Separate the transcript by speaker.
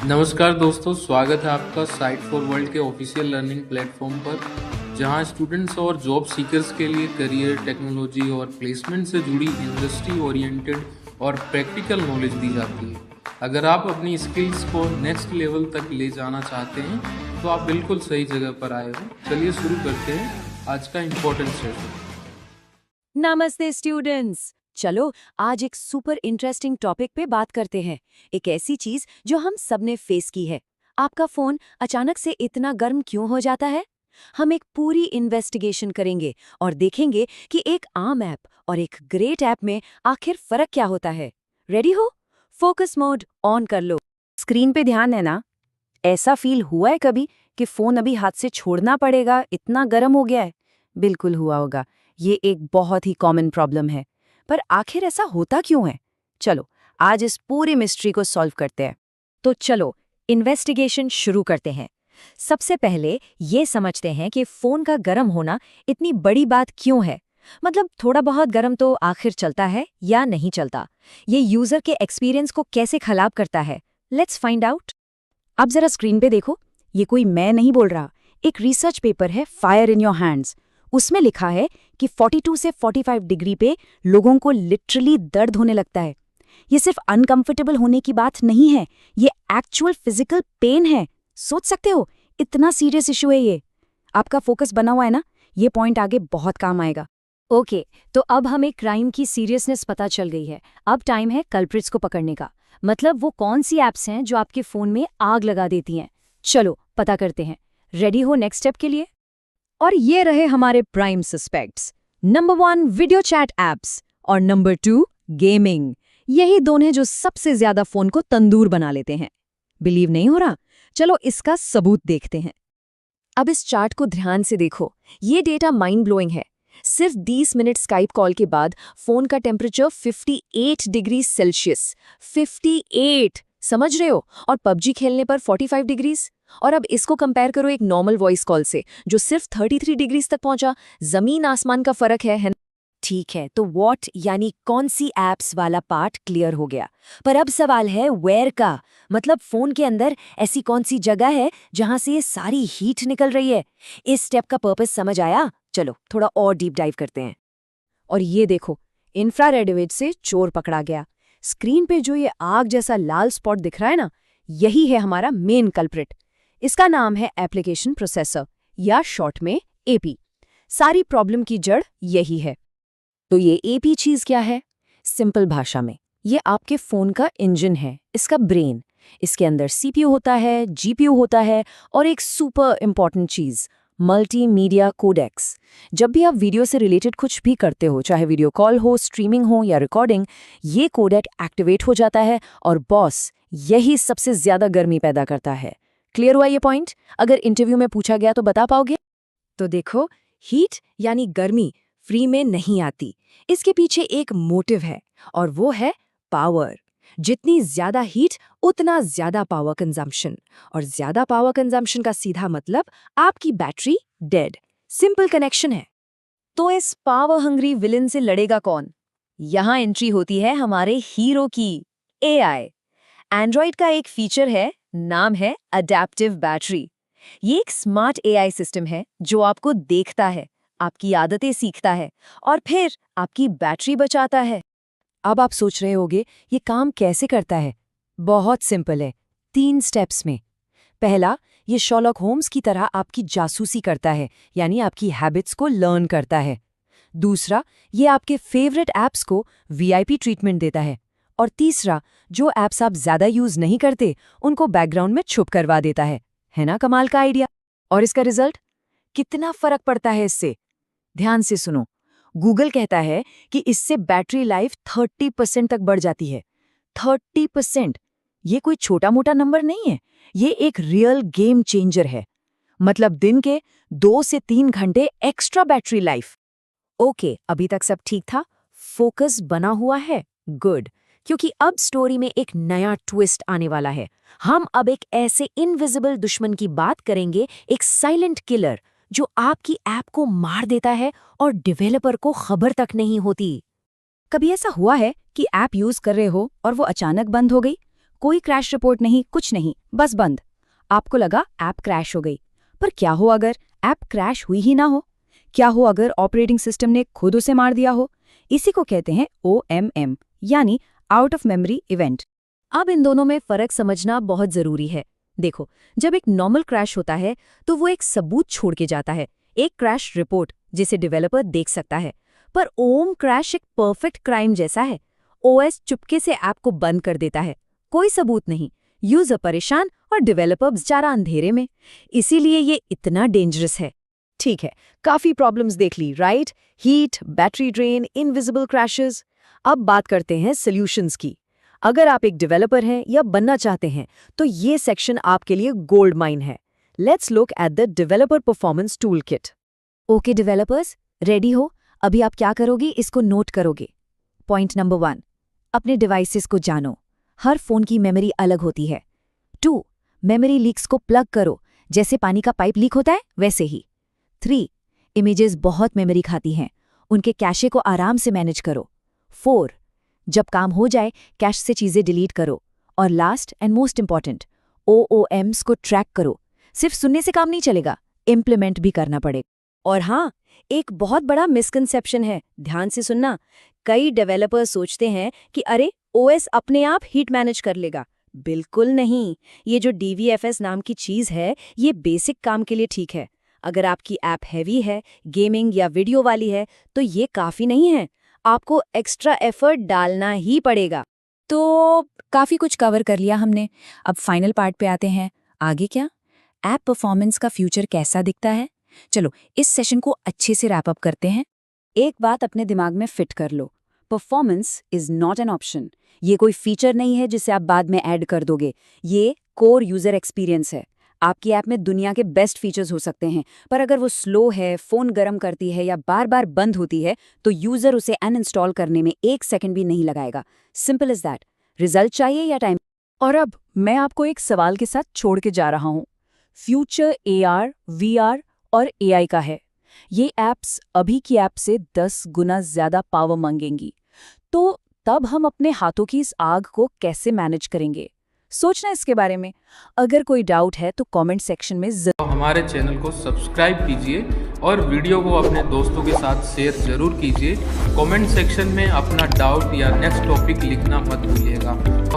Speaker 1: नमस्कार दोस्तों, स्वागत है आपका साइट फॉर वर्ल्ड के ऑफिशियल लर्निंग प्लेटफॉर्म पर, जहां स्टूडेंट्स और जॉब सीकर्स के लिए करियर, टेक्नोलॉजी और प्लेसमेंट से जुड़ी इंडस्ट्री ओरिएंटेड और प्रैक्टिकल नॉलेज दी जाती है। अगर आप अपनी स्किल्स को नेक्स्ट लेवल तक ले जाना चाहते हैं तो आप बिल्कुल सही जगह पर आए हो। चलिए शुरू करते हैं आज का इम्पोर्टेंट सेशन।
Speaker 2: नमस्ते स्टूडेंट्स। चलो आज एक सुपर इंटरेस्टिंग टॉपिक पे बात करते हैं। एक ऐसी चीज जो हम सबने फेस की है। आपका फोन अचानक से इतना गर्म क्यों हो जाता है? हम एक पूरी इन्वेस्टिगेशन करेंगे और देखेंगे कि एक आम ऐप और एक ग्रेट ऐप में आखिर फर्क क्या होता है। रेडी हो? फोकस मोड ऑन कर लो। स्क्रीन पे ध्यान है ना? ऐसा फील हुआ है कभी कि फोन अभी हाथ से छोड़ना पड़ेगा, इतना गर्म हो गया है? बिल्कुल हुआ होगा। ये एक बहुत ही कॉमन प्रॉब्लम है। पर आखिर ऐसा होता क्यों है? चलो आज इस पूरी मिस्ट्री को सॉल्व करते हैं। तो चलो इन्वेस्टिगेशन शुरू करते हैं। सबसे पहले ये समझते हैं कि फोन का गर्म होना इतनी बड़ी बात क्यों है। मतलब थोड़ा बहुत गर्म तो आखिर चलता है या नहीं चलता? ये यूजर के एक्सपीरियंस को कैसे खराब करता है? Let's find out. अब जरा स्क्रीन पे देखो। ये कोई मैं नहीं बोल रहा, एक रिसर्च पेपर है, फायर इन योर हैंड्स। उसमें लिखा है कि 42 से 45 डिग्री पे लोगों को लिटरली दर्द होने लगता है। ये सिर्फ अनकंफर्टेबल होने की बात नहीं है, ये एक्चुअल फिजिकल पेन है। सोच सकते हो इतना सीरियस इशू है ये। आपका फोकस बना हुआ है ना? ये पॉइंट आगे बहुत काम आएगा। ओके, तो अब हमें क्राइम की सीरियसनेस पता चल गई है। अब टाइम है कल्प्रिट्स को पकड़ने का। मतलब वो कौन सी ऐप्स हैं जो आपके फोन में आग लगा देती हैं। चलो पता करते हैं। रेडी हो नेक्स्ट स्टेप के लिए? और ये रहे हमारे prime suspects. Number 1 video chat apps और नंबर 2 गेमिंग। यही दोनों हैं जो सबसे ज्यादा फोन को तंदूर बना लेते हैं। बिलीव नहीं हो रहा? चलो इसका सबूत देखते हैं। अब इस चार्ट को ध्यान से देखो। ये डेटा माइंड ब्लोइंग है। सिर्फ 20 मिनट स्काइप कॉल के बाद फोन का टेम्परेचर 58 डिग्री सेल्सियस। 58, समझ रहे हो? और पबजी खेलने पर 45 डिग्रीज। और अब इसको कंपेयर करो एक नॉर्मल वॉइस कॉल से, जो सिर्फ 33 डिग्रीज तक पहुंचा। जमीन आसमान का फर्क है ना? ठीक है, तो व्हाट यानी कौन सी एप्स वाला पार्ट क्लियर हो गया। पर अब सवाल है वेयर का। मतलब फोन के अंदर ऐसी कौन सी जगह है जहां से ये सारी हीट निकल रही है। इस स्टेप का पर्पस समझ आया? चलो थोड़ा और डीप डाइव करते हैं। और ये देखो, इंफ्रारेड वेव से चोर पकड़ा गया। स्क्रीन पे जो ये आग जैसा लाल स्पॉट दिख रहा है ना, यही है हमारा मेन कल्प्रिट। इसका नाम है एप्लीकेशन प्रोसेसर या शॉर्ट में एपी। सारी प्रॉब्लम की जड़ यही है। तो ये एपी चीज क्या है? सिंपल भाषा में ये आपके फोन का इंजन है, इसका ब्रेन। इसके अंदर सीपीयू होता है, जीपीयू होता है और एक सुपर इंपॉर्टेंट चीज, मल्टीमीडिया कोडेक्स। जब भी आप वीडियो से रिलेटेड कुछ भी करते हो, चाहे वीडियो कॉल हो, स्ट्रीमिंग हो या रिकॉर्डिंग, ये कोडेक एक्टिवेट हो जाता है और बॉस यही सबसे ज्यादा गर्मी पैदा करता है। क्लियर हुआ ये पॉइंट? अगर इंटरव्यू में पूछा गया तो बता पाओगे? तो देखो, हीट यानी गर्मी फ्री में नहीं आती। इसके पीछे एक मोटिव है और वो है पावर। जितनी ज्यादा हीट उतना ज्यादा पावर कंजम्पशन, और ज्यादा पावर कंजम्पशन का सीधा मतलब आपकी बैटरी डेड। सिंपल कनेक्शन है। तो इस पावर हंग्री विलन से लड़ेगा कौन? यहां एंट्री होती है हमारे हीरो की, एआई। एंड्रॉइड का एक फीचर है, नाम है अडैप्टिव बैटरी। ये एक स्मार्ट एआई सिस्टम है जो आपको देखता है, आपकी आदतें सीखता है और फिर आपकी बैटरी बचाता है। अब आप सोच रहे होंगे ये काम कैसे करता है? बहुत सिंपल है, 3 स्टेप्स में। पहला, ये शर्लॉक होम्स की तरह आपकी जासूसी करता है, यानी आपकी हैबिट्स को लर्न करता है। दूसरा, ये आपके फेवरेट ऐप्स को वीआईपी ट्रीटमेंट देता है। और तीसरा, जो ऐप्स आप ज्यादा यूज नहीं करते उनको बैकग्राउंड में छुप करवा देता है ना कमाल का आइडिया? और इसका रिजल्ट? कितना फर्क पड़ता है इससे? ध्यान से सुनो। गूगल कहता है कि इससे बैटरी लाइफ 30% तक बढ़ जाती है। 30%! ये कोई छोटा मोटा नंबर नहीं है, ये एक रियल गेम चेंजर है। मतलब दिन के 2 से 3 घंटे एक्स्ट्रा बैटरी लाइफ। ओके, अभी तक सब ठीक था? फोकस बना हुआ है? गुड, क्योंकि अब स्टोरी में एक नया ट्विस्ट आने वाला है। हम अब एक ऐसे इनविजिबल दुश्मन की बात करेंगे, एक साइलेंट किलर जो आपकी ऐप को मार देता है और डेवलपर को खबर तक नहीं होती। कभी ऐसा हुआ है कि ऐप यूज कर रहे हो और वो अचानक बंद हो गई? कोई क्रैश रिपोर्ट नहीं, कुछ नहीं, बस बंद। आपको लगा ऐप क्रैश हो गई, पर क्या हो अगर ऐप क्रैश हुई ही ना हो? क्या हो अगर ऑपरेटिंग सिस्टम ने खुद उसे मार दिया हो? इसी को कहते हैं OMM, यानी आउट ऑफ मेमोरी इवेंट। अब इन दोनों में फर्क समझना बहुत जरूरी है। देखो, जब एक नॉर्मल क्रैश होता है तो वो एक सबूत छोड़ के जाता है, एक क्रैश रिपोर्ट जिसे डेवलपर देख सकता है। पर ओम क्रैश एक परफेक्ट क्राइम जैसा है। OS चुपके से ऐप को बंद कर देता है, कोई सबूत नहीं, यूजर परेशान और डेवलपर बेचारा अंधेरे में। इसीलिए ये इतना डेंजरस है। ठीक है, काफी प्रॉब्लम्स देख ली, right? Heat, battery drain, invisible crashes. अब बात करते हैं सॉल्यूशंस की। अगर आप एक डेवलपर हैं या बनना चाहते हैं तो ये सेक्शन आपके लिए गोल्ड माइन है। Let's look at the developer performance tool kit. Okay developers, ready हो? अभी आप क्या करोगे, इसको नोट करोगे। पॉइंट नंबर 1, अपने डिवाइसेस को जानो। हर फोन की मेमोरी अलग होती है। 2, मेमोरी लीक्स को प्लग करो, जैसे पानी का पाइप लीक होता है वैसे ही। 3, इमेजेस बहुत मेमोरी खाती हैं, उनके कैशे को आराम से मैनेज करो। 4, जब काम हो जाए कैश से चीजें डिलीट करो। और last and most important, OOMs को ट्रैक करो। सिर्फ सुनने से काम नहीं चलेगा, इम्प्लीमेंट भी करना पड़ेगा। और हाँ, एक बहुत बड़ा मिसकंसेप्शन है, ध्यान से सुनना। कई डेवलपर्स सोचते हैं कि अरे OS अपने आप हीट मैनेज कर लेगा। बिल्कुल नहीं, ये जो DVFS नाम की चीज है, ये बेसिक काम के लिए ठीक है। अगर आपकी ऐप हैवी है, गेमिंग या वीडियो वाली है, तो ये काफी नहीं है, आपको एक्स्ट्रा एफर्ट डालना ही पड़ेगा। तो काफी कुछ कवर कर लिया हमने, अब फाइनल पार्ट पे आते हैं। आगे क्या? ऐप परफॉर्मेंस का फ्यूचर कैसा दिखता है? चलो इस सेशन को अच्छे से रैप अप करते हैं। एक बात अपने दिमाग में फिट कर लो, performance is not an option. ये कोई फीचर नहीं है जिसे आप बाद में ऐड कर दोगे, ये कोर यूजर एक्सपीरियंस है। आपकी ऐप में दुनिया के बेस्ट फीचर्स हो सकते हैं, पर अगर वो स्लो है, फोन गर्म करती है या बार बार बंद होती है, तो यूजर उसे अनइंस्टॉल करने में 1 सेकंड भी नहीं लगाएगा। Simple is that. रिजल्ट चाहिए या टाइम? और अब मैं आपको एक सवाल के साथ छोड़ के जा रहा हूँ। फ्यूचर AR, VR और AI का है। ये ऐप्स अभी की ऐप से 10 गुना ज्यादा पावर मांगेंगी। तो तब हम अपने हाथों की इस आग को कैसे मैनेज करेंगे? सोचना इसके बारे में। अगर कोई डाउट है तो कमेंट सेक्शन में
Speaker 1: हमारे चैनल को सब्सक्राइब कीजिए और वीडियो को अपने दोस्तों के साथ शेयर जरूर कीजिए। कमेंट सेक्शन में अपना डाउट या नेक्स्ट टॉपिक लिखना मत भूलिएगा।